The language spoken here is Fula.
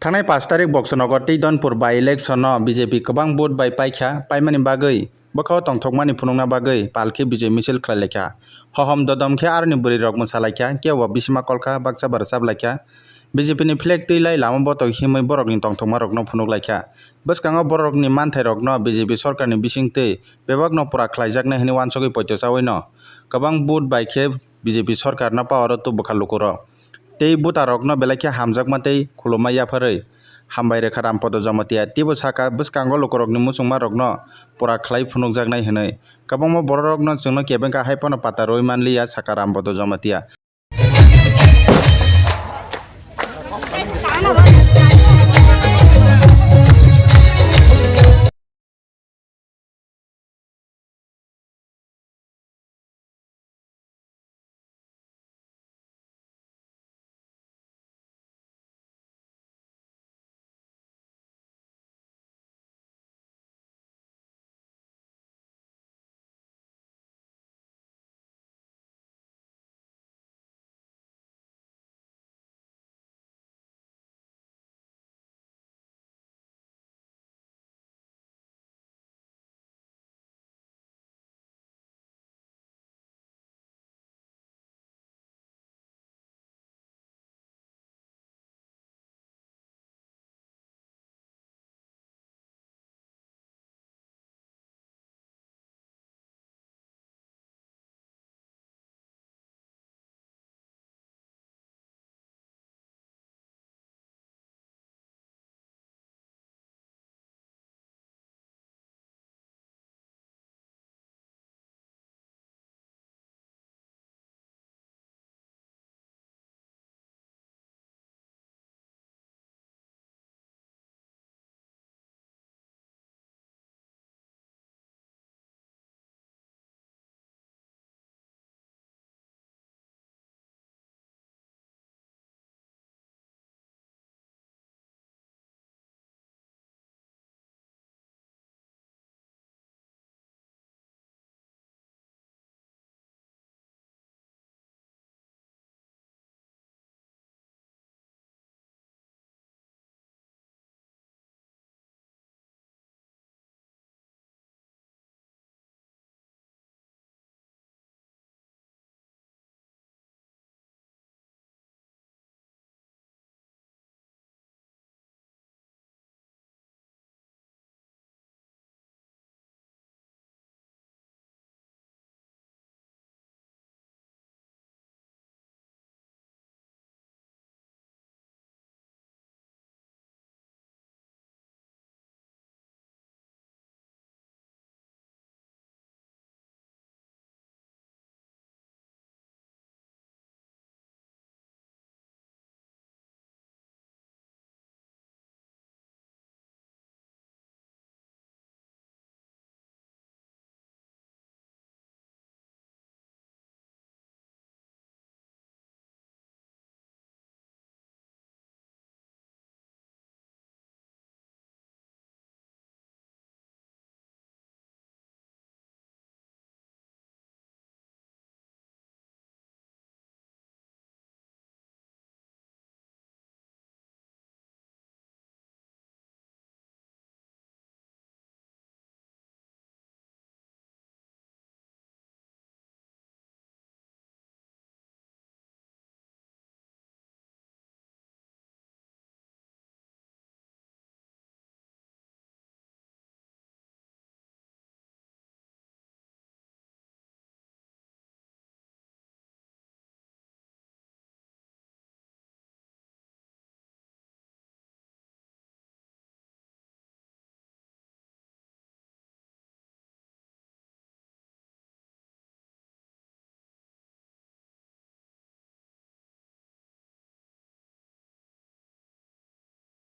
थांनाय 5 तारिख बक्सनगर तैदनपुर बाय इलेक्शन बीजेपी गोबां बुथ बाय पाइखा पाइमानि बागै बखौ तंथकमानि फुनुंना बागै पालखि विजय मिছিল खालायलायखा हहम ददमखे आरनि बुरि रग मोसालायखा केवा बिसिमा कलखा बाक्सा बारसाबलायखा बीजेपी नि फ्लेग तैलाय लामा बतक हिमै बरकनि तंथकमा रगनो फुनुगलायखा बसकांगो बरकनि मानथाय रगनो बीजेपी सरकारनि बिसिंतै बेबागनो पुरा खलायजाकनो हिनि वानसगै पयतसावैनो गोबां बुथ बायखे बीजेपी सरकारनो पावर तुबखा लुकुरो तै बुथा रगनो बेलाखे हामजाकमातै खुलुमायाफोरै हामबाय रेखा रामपद जमतिया तिबो साका बसकांगो लुकुरकनि मुसुंमा रगनो पुरा खलाय फुनुगजाकनाय हिनै गोबांबो बर रगनो जोंनो केबेंका हायपनो पाता रय मानलिया साका रामपद जमतिया